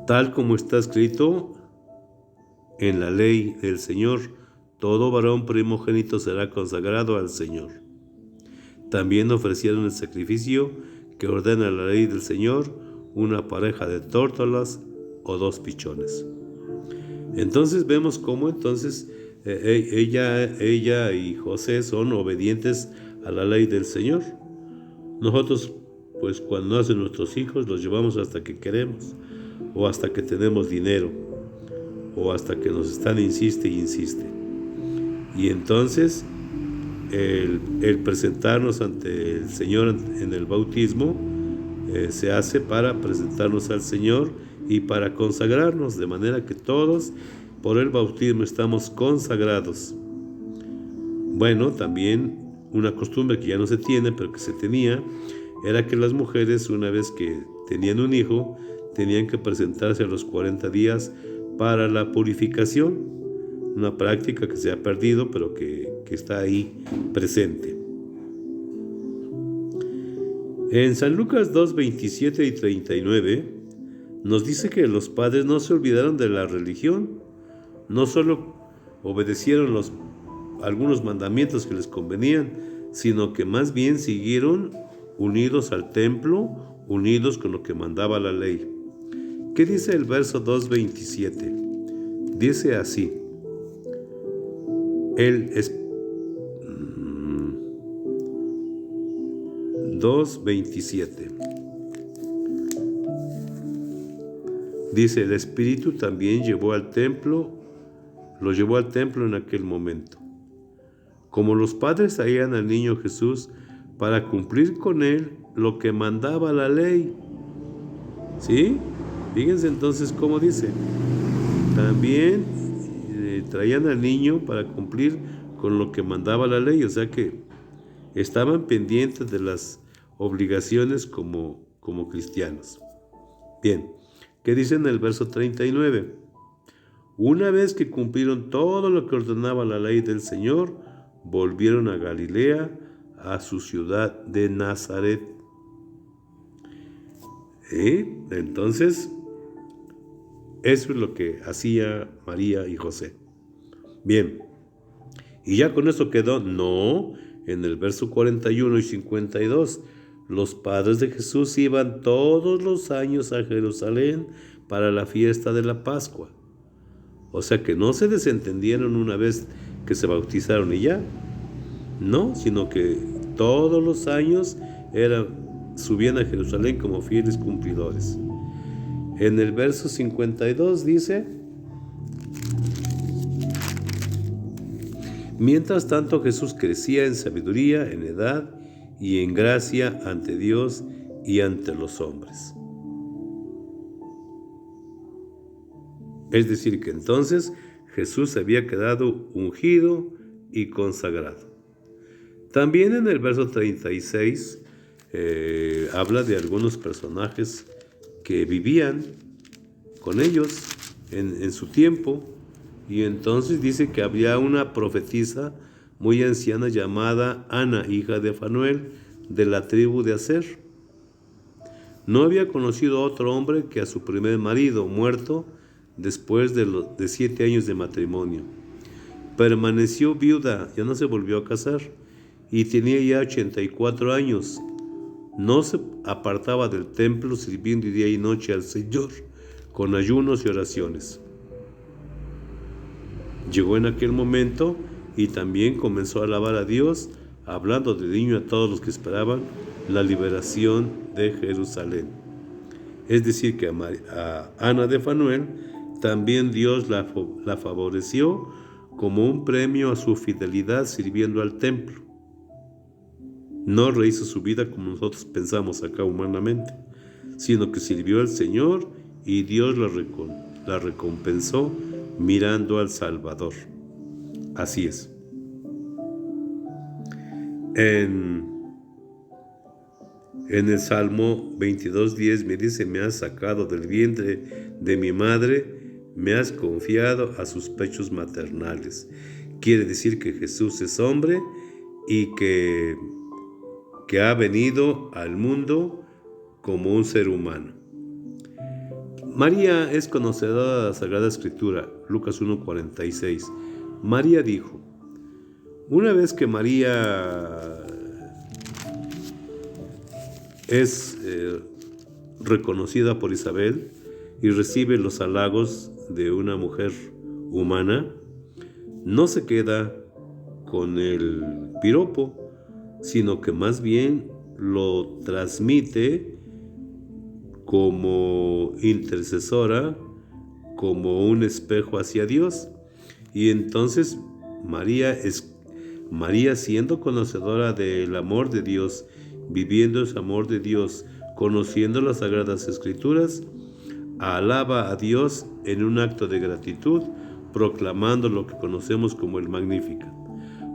Tal como está escrito en la ley del Señor, todo varón primogénito será consagrado al Señor. También ofrecieron el sacrificio que ordena la ley del Señor, una pareja de tórtolas o 2 pichones. Entonces vemos cómo ella y José son obedientes a la ley del Señor. Nosotros, pues cuando nacen nuestros hijos, los llevamos hasta que queremos, o hasta que tenemos dinero, o hasta que nos están insiste y insiste. Y entonces el presentarnos ante el Señor en el bautismo se hace para presentarnos al Señor y para consagrarnos, de manera que todos por el bautismo estamos consagrados. Bueno, también una costumbre que ya no se tiene, pero que se tenía, era que las mujeres, una vez que tenían un hijo, tenían que presentarse a los 40 días para la purificación. Una práctica que se ha perdido, pero que está ahí presente. En San Lucas 2, 27 y 39 nos dice que los padres no se olvidaron de la religión, no solo obedecieron algunos mandamientos que les convenían, sino que más bien siguieron unidos al templo, unidos con lo que mandaba la ley. ¿Qué dice el verso 2:27? Dice así: 2:27. Dice: el Espíritu también lo llevó al templo en aquel momento. Como los padres traían al niño Jesús para cumplir con él lo que mandaba la ley. ¿Sí? Fíjense entonces cómo dice. También traían al niño para cumplir con lo que mandaba la ley, o sea que estaban pendientes de las obligaciones como cristianos. Bien, ¿qué dice en el verso 39? Una vez que cumplieron todo lo que ordenaba la ley del Señor, volvieron a Galilea, a su ciudad de Nazaret. Entonces, eso es lo que hacía María y José. Bien, y ya con eso quedó. No, en el verso 41 y 52, los padres de Jesús iban todos los años a Jerusalén para la fiesta de la Pascua. O sea que no se desentendieron una vez que se bautizaron y ya. No, sino que todos los años subían a Jerusalén como fieles cumplidores. En el verso 52 dice: mientras tanto Jesús crecía en sabiduría, en edad y en gracia ante Dios y ante los hombres. Es decir, que entonces Jesús había quedado ungido y consagrado. También en el verso 36 habla de algunos personajes que vivían con ellos en su tiempo, y entonces dice que había una profetisa muy anciana llamada Ana, hija de Fanuel, de la tribu de Aser. No había conocido a otro hombre que a su primer marido, muerto después de 7 años de matrimonio. Permaneció viuda, ya no se volvió a casar, y tenía ya 84 años. No se apartaba del templo, sirviendo día y noche al Señor con ayunos y oraciones. Llegó en aquel momento y también comenzó a alabar a Dios, hablando de niño a todos los que esperaban la liberación de Jerusalén. Es decir, que a Ana de Fanuel también Dios la favoreció como un premio a su fidelidad sirviendo al templo. No rehizo su vida como nosotros pensamos acá humanamente, sino que sirvió al Señor y Dios la recompensó mirando al Salvador. Así es. En En el Salmo 22:10 me dice: me has sacado del vientre de mi madre, me has confiado a sus pechos maternales. Quiere decir que Jesús es hombre y que ha venido al mundo como un ser humano. María es conocedora de la Sagrada Escritura, Lucas 1:46. María dijo: una vez que María es reconocida por Isabel y recibe los halagos de una mujer humana, no se queda con el piropo, sino que más bien lo transmite como intercesora, como un espejo hacia Dios. Y entonces María, siendo conocedora del amor de Dios, viviendo ese amor de Dios, conociendo las Sagradas Escrituras, alaba a Dios en un acto de gratitud, proclamando lo que conocemos como el Magnificat.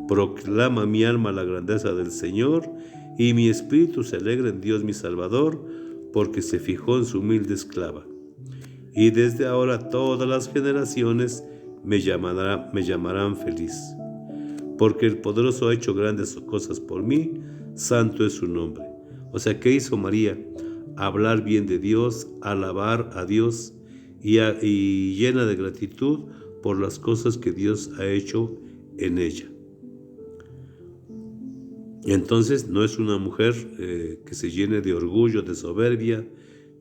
Proclama mi alma la grandeza del Señor, y mi espíritu se alegra en Dios mi Salvador, porque se fijó en su humilde esclava. Y desde ahora todas las generaciones me llamarán feliz. Porque el poderoso ha hecho grandes cosas por mí, santo es su nombre. O sea, ¿qué hizo María? Hablar bien de Dios, alabar a Dios y llena de gratitud por las cosas que Dios ha hecho en ella. Entonces no es una mujer que se llene de orgullo, de soberbia.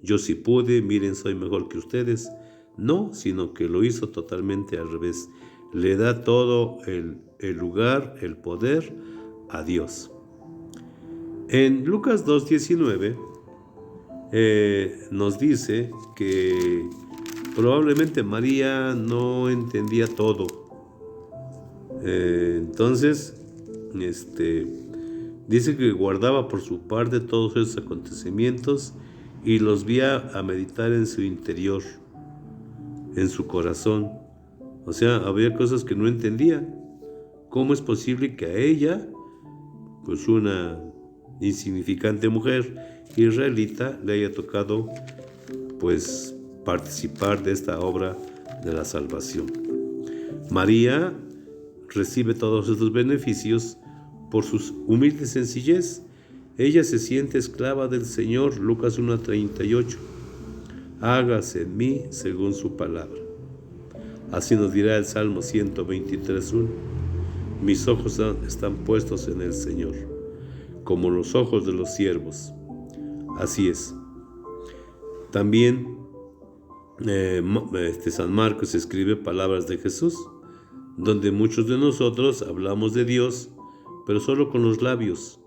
Yo sí pude, miren, soy mejor que ustedes. No, sino que lo hizo totalmente al revés. Le da todo el lugar, el poder a Dios. En Lucas 2:19 nos dice que probablemente María no entendía todo. Entonces, dice que guardaba por su parte todos esos acontecimientos y los vía a meditar en su interior, en su corazón. O sea, había cosas que no entendía. ¿Cómo es posible que a ella, pues una insignificante mujer israelita, le haya tocado pues participar de esta obra de la salvación? María recibe todos estos beneficios por su humilde sencillez. Ella se siente esclava del Señor, Lucas 1:38. Hágase en mí según su palabra. Así nos dirá el Salmo 123:1. Mis ojos están puestos en el Señor, como los ojos de los siervos. Así es. También San Marcos escribe palabras de Jesús, donde muchos de nosotros hablamos de Dios, pero solo con los labios,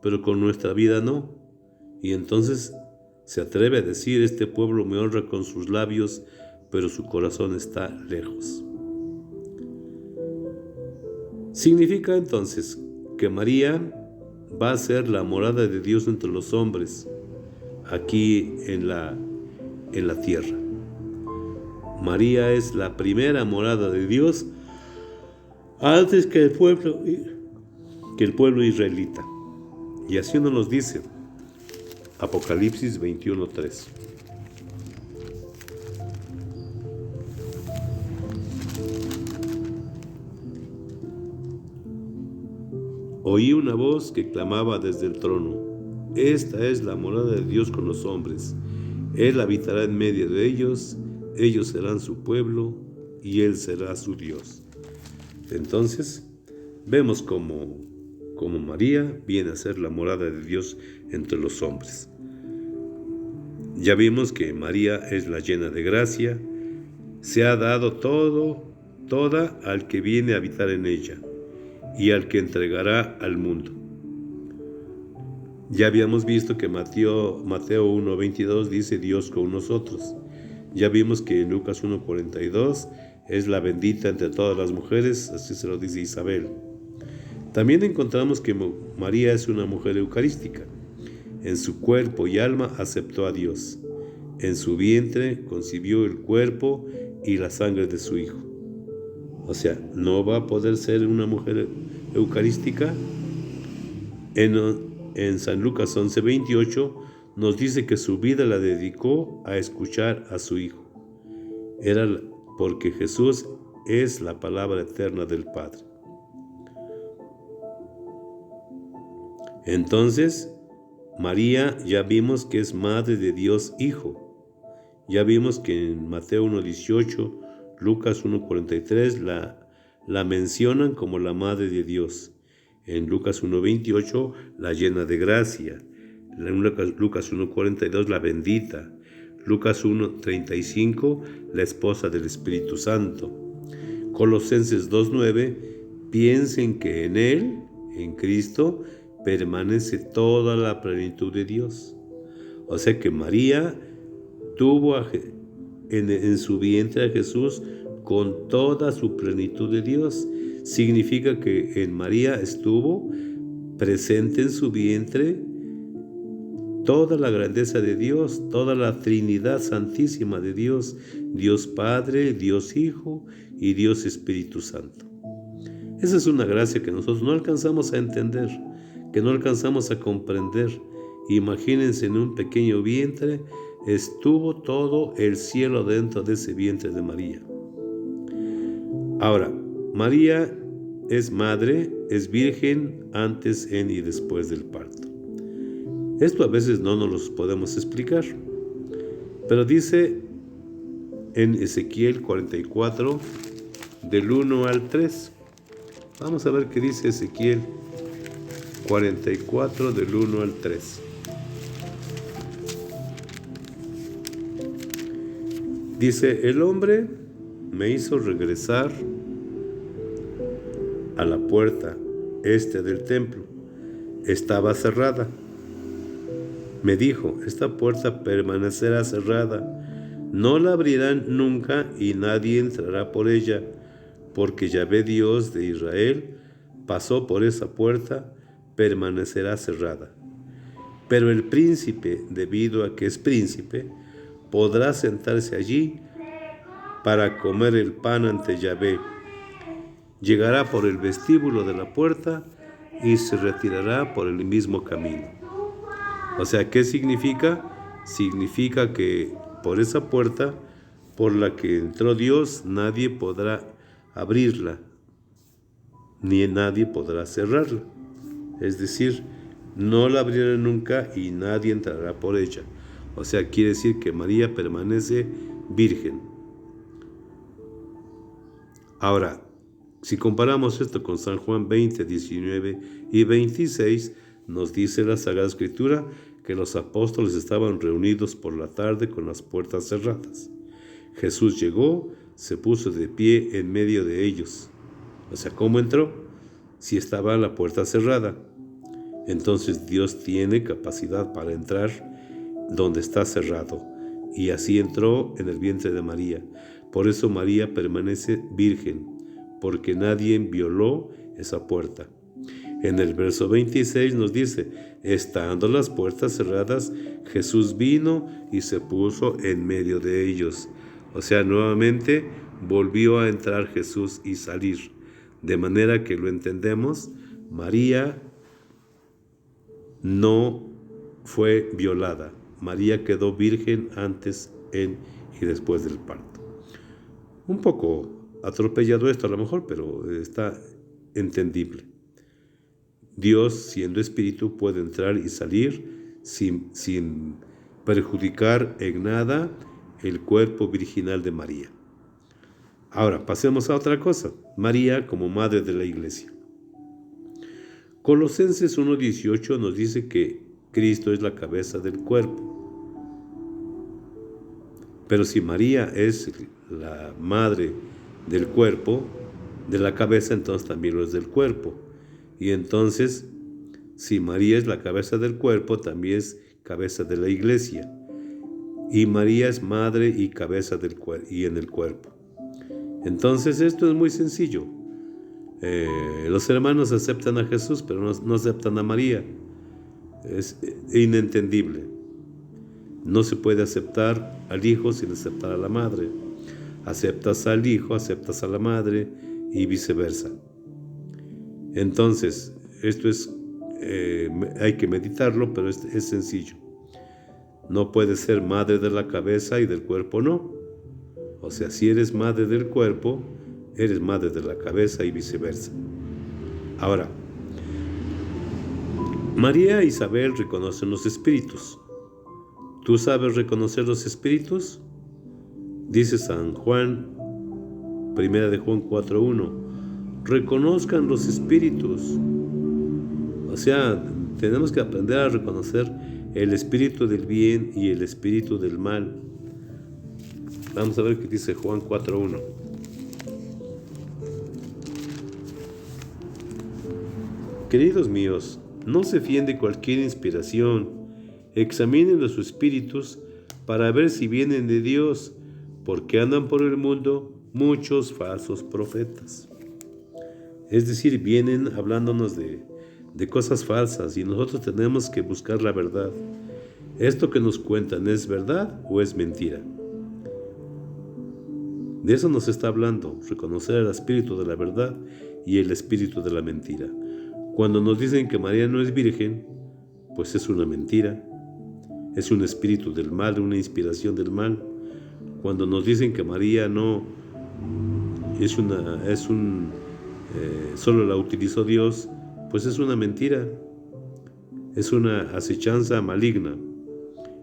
pero con nuestra vida no. Y entonces se atreve a decir: este pueblo me honra con sus labios, pero su corazón está lejos. Significa entonces que María va a ser la morada de Dios entre los hombres, aquí en la tierra. María es la primera morada de Dios antes que el pueblo israelita. Y así nos lo dice Apocalipsis 21:3. Oí una voz que clamaba desde el trono: esta es la morada de Dios con los hombres. Él habitará en medio de ellos, ellos serán su pueblo y Él será su Dios. Entonces, vemos como María viene a ser la morada de Dios entre los hombres. Ya vimos que María es la llena de gracia, se ha dado toda al que viene a habitar en ella y al que entregará al mundo. Ya habíamos visto que Mateo 1:22 dice Dios con nosotros. Ya vimos que en Lucas 1:42 es la bendita entre todas las mujeres, así se lo dice Isabel. También encontramos que María es una mujer eucarística. En su cuerpo y alma aceptó a Dios. En su vientre concibió el cuerpo y la sangre de su Hijo. O sea, ¿no va a poder ser una mujer eucarística? en San Lucas 11:28 nos dice que su vida la dedicó a escuchar a su Hijo. Era porque Jesús es la palabra eterna del Padre. Entonces, María ya vimos que es Madre de Dios Hijo. Ya vimos que en Mateo 1:18, Lucas 1:43 la mencionan como la Madre de Dios. En Lucas 1:28, la llena de gracia. En Lucas 1:42, la bendita. Lucas 1:35, la esposa del Espíritu Santo. Colosenses 2:9, piensen que en Él, en Cristo, permanece toda la plenitud de Dios. O sea que María tuvo en su vientre a Jesús con toda su plenitud de Dios. Significa que en María estuvo presente en su vientre toda la grandeza de Dios, toda la Trinidad Santísima de Dios, Dios Padre, Dios Hijo y Dios Espíritu Santo. Esa es una gracia que nosotros no alcanzamos a entender, que no alcanzamos a comprender. Imagínense, en un pequeño vientre estuvo todo el cielo dentro de ese vientre de María. Ahora, María es madre, es virgen antes, en y después del parto. Esto a veces no nos lo podemos explicar, pero dice en Ezequiel 44, del 1 al 3. Vamos a ver qué dice Ezequiel 44, del 1 al 3. Dice, el hombre me hizo regresar a la puerta del templo. Estaba cerrada. Me dijo, esta puerta permanecerá cerrada. No la abrirán nunca y nadie entrará por ella, porque Yahvé Dios de Israel pasó por esa puerta, permanecerá cerrada. Pero el príncipe, debido a que es príncipe, podrá sentarse allí para comer el pan ante Yahvé. Llegará por el vestíbulo de la puerta y se retirará por el mismo camino. O sea, ¿qué significa? Significa que por esa puerta por la que entró Dios, nadie podrá abrirla, ni nadie podrá cerrarla. Es decir, no la abrirá nunca y nadie entrará por ella. O sea, quiere decir que María permanece virgen. Ahora, si comparamos esto con San Juan 20, 19 y 26, nos dice la Sagrada Escritura que los apóstoles estaban reunidos por la tarde con las puertas cerradas. Jesús llegó, se puso de pie en medio de ellos. O sea, ¿cómo entró? Si estaba la puerta cerrada. Entonces Dios tiene capacidad para entrar donde está cerrado. Y así entró en el vientre de María. Por eso María permanece virgen, porque nadie violó esa puerta. En el verso 26 nos dice, estando las puertas cerradas, Jesús vino y se puso en medio de ellos. O sea, nuevamente volvió a entrar Jesús y salir. De manera que lo entendemos, María no fue violada. María quedó virgen antes, en y después del parto. Un poco atropellado esto a lo mejor, pero está entendible. Dios, siendo espíritu, puede entrar y salir sin perjudicar en nada el cuerpo virginal de María. Ahora, pasemos a otra cosa. María como madre de la iglesia. Colosenses 1:18 nos dice que Cristo es la cabeza del cuerpo. Pero si María es la madre del cuerpo, de la cabeza, entonces también lo es del cuerpo. Y entonces, si María es la cabeza del cuerpo, también es cabeza de la iglesia. Y María es madre y cabeza del cuerpo y en el cuerpo. Entonces esto es muy sencillo. Los hermanos aceptan a Jesús, pero no aceptan a María. Es inentendible. No se puede aceptar al hijo sin aceptar a la madre. Aceptas al hijo, aceptas a la madre y viceversa. Entonces, esto es hay que meditarlo, pero es sencillo. No puedes ser madre de la cabeza y del cuerpo no. O sea, si eres madre del cuerpo, eres madre de la cabeza y viceversa. Ahora, María e Isabel reconocen los espíritus. ¿Tú sabes reconocer los espíritus? Dice San Juan, 1 de Juan 4:1, reconozcan los espíritus. O sea, tenemos que aprender a reconocer el espíritu del bien y el espíritu del mal. Vamos a ver qué dice Juan 4:1. Queridos míos, no se fíen de cualquier inspiración. Examinen los espíritus para ver si vienen de Dios, porque andan por el mundo muchos falsos profetas. Es decir, vienen hablándonos de cosas falsas y nosotros tenemos que buscar la verdad. ¿Esto que nos cuentan es verdad o es mentira? De eso nos está hablando, reconocer el espíritu de la verdad y el espíritu de la mentira. Cuando nos dicen que María no es virgen, pues es una mentira, es un espíritu del mal, una inspiración del mal. Cuando nos dicen que María no solo la utilizó Dios, pues es una mentira, es una acechanza maligna.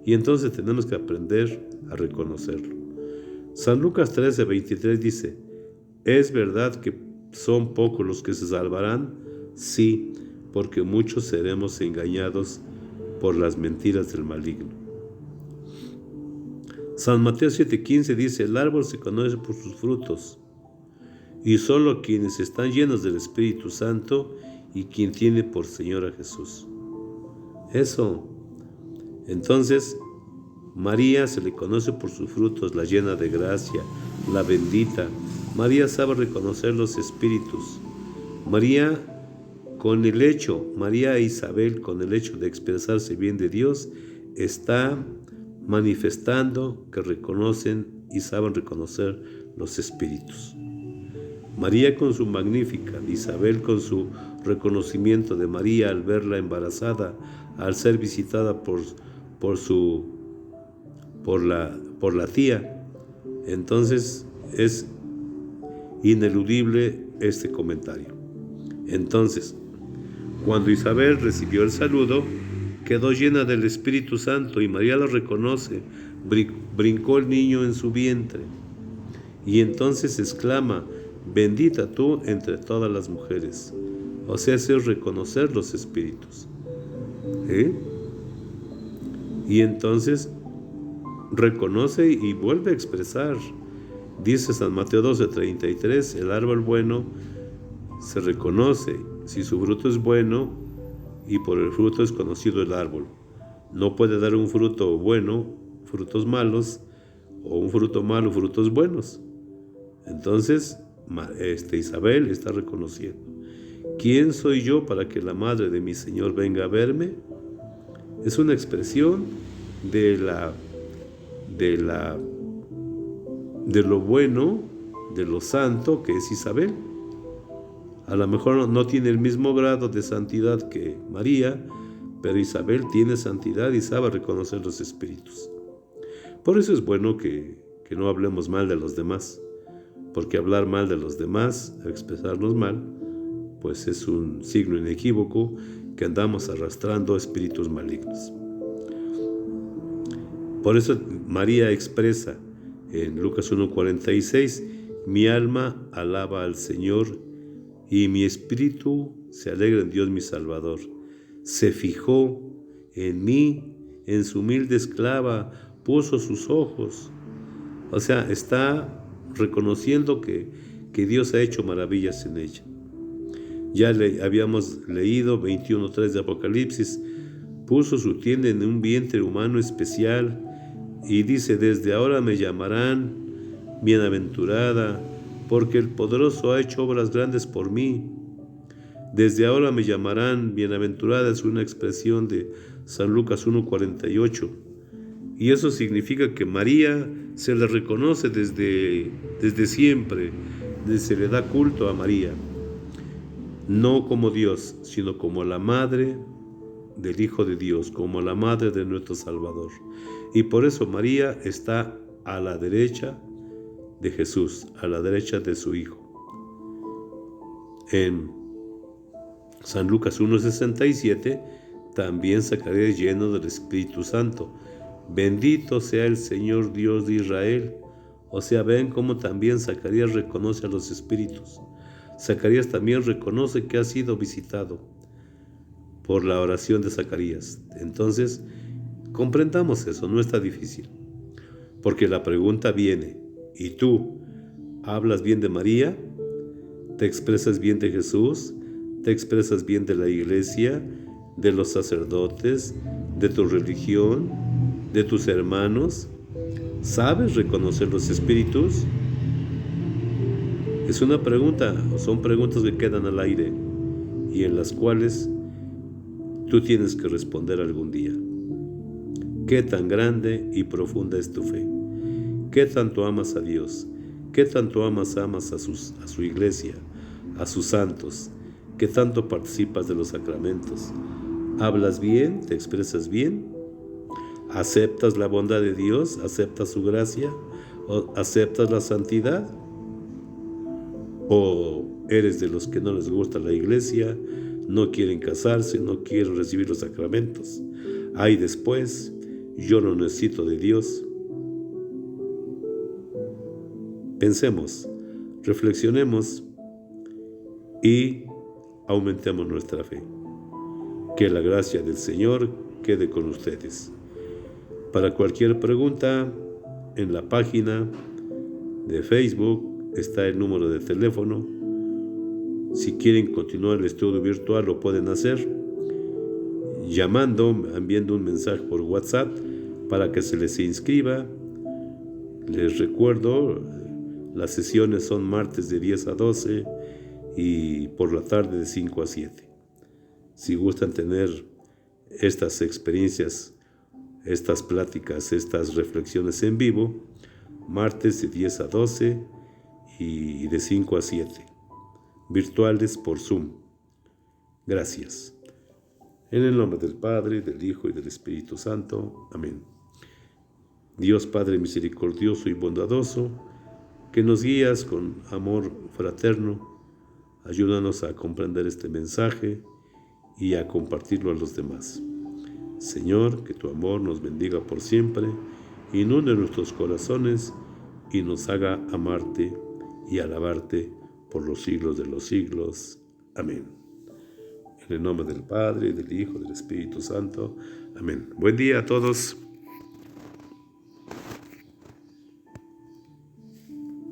Y entonces tenemos que aprender a reconocerlo. San Lucas 13:23 dice, ¿es verdad que son pocos los que se salvarán? Sí, porque muchos seremos engañados por las mentiras del maligno. San Mateo 7:15 dice, el árbol se conoce por sus frutos, y solo quienes están llenos del Espíritu Santo y quien tiene por Señor a Jesús. Eso. Entonces, María se le conoce por sus frutos, la llena de gracia, la bendita. María sabe reconocer los espíritus. María e Isabel, con el hecho de expresarse bien de Dios, está manifestando que reconocen y saben reconocer los espíritus. María con su Magnificat, Isabel con su reconocimiento de María al verla embarazada, al ser visitada por la tía. Entonces es ineludible este comentario. Entonces, cuando Isabel recibió el saludo, quedó llena del Espíritu Santo y María lo reconoce, brincó el niño en su vientre y entonces exclama, bendita tú entre todas las mujeres. O sea, es reconocer los espíritus. Y entonces reconoce y vuelve a expresar. Dice San Mateo 12:33, el árbol bueno se reconoce si su fruto es bueno y por el fruto es conocido el árbol. No puede dar un fruto bueno, frutos malos, o un fruto malo, frutos buenos. Entonces, Isabel está reconociendo. ¿Quién soy yo para que la madre de mi Señor venga a verme? Es una expresión de lo bueno, de lo santo que es Isabel. A lo mejor no tiene el mismo grado de santidad que María, pero Isabel tiene santidad y sabe reconocer los espíritus. Por eso es bueno que no hablemos mal de los demás, porque hablar mal de los demás, expresarnos mal, pues es un signo inequívoco que andamos arrastrando espíritus malignos. Por eso María expresa en Lucas 1:46, mi alma alaba al Señor y mi espíritu se alegra en Dios mi Salvador. Se fijó en mí, en su humilde esclava, puso sus ojos. O sea, está reconociendo que Dios ha hecho maravillas en ella. Ya habíamos leído 21:3 de Apocalipsis, puso su tienda en un vientre humano especial y dice, desde ahora me llamarán bienaventurada, porque el poderoso ha hecho obras grandes por mí. Desde ahora me llamarán bienaventurada es una expresión de San Lucas 1:48. Y eso significa que María se le reconoce desde siempre, se le da culto a María. no como Dios, sino como la madre del Hijo de Dios, como la madre de nuestro Salvador. Y por eso María está a la derecha de Jesús, a la derecha de su Hijo. En San Lucas 1:67, también Zacarías, lleno del Espíritu Santo: bendito sea el Señor Dios de Israel. O sea, ven cómo también Zacarías reconoce a los espíritus. Zacarías también reconoce que ha sido visitado por la oración de Zacarías. Entonces, comprendamos eso, no está difícil. Porque la pregunta viene: ¿y tú hablas bien de María? ¿Te expresas bien de Jesús? ¿Te expresas bien de la iglesia, de los sacerdotes, de tu religión, de tus hermanos? ¿Sabes reconocer los espíritus? Es una pregunta, son preguntas que quedan al aire y en las cuales tú tienes que responder algún día. ¿Qué tan grande y profunda es tu fe? ¿Qué tanto amas a Dios? ¿Qué tanto amas a su iglesia, a sus santos? ¿Qué tanto participas de los sacramentos? ¿Hablas bien? ¿Te expresas bien? ¿Aceptas la bondad de Dios? ¿Aceptas su gracia? ¿O aceptas la santidad? ¿O eres de los que no les gusta la iglesia, no quieren casarse, no quieren recibir los sacramentos? Ay, después, yo no necesito de Dios. Pensemos, reflexionemos y aumentemos nuestra fe. Que la gracia del Señor quede con ustedes. Para cualquier pregunta, en la página de Facebook está el número de teléfono. Si quieren continuar el estudio virtual, lo pueden hacer llamando, enviando un mensaje por WhatsApp para que se les inscriba. Les recuerdo, las sesiones son martes de 10 a 12 y por la tarde de 5 a 7. Si gustan tener estas experiencias, estas pláticas, estas reflexiones en vivo, martes de 10 a 12 y de 5 a 7, virtuales por Zoom. Gracias. En el nombre del Padre, del Hijo y del Espíritu Santo. Amén. Dios Padre misericordioso y bondadoso, que nos guías con amor fraterno, ayúdanos a comprender este mensaje y a compartirlo a los demás. Señor, que tu amor nos bendiga por siempre, inunde nuestros corazones y nos haga amarte y alabarte por los siglos de los siglos. Amén. En el nombre del Padre, del Hijo y del Espíritu Santo. Amén. Buen día a todos.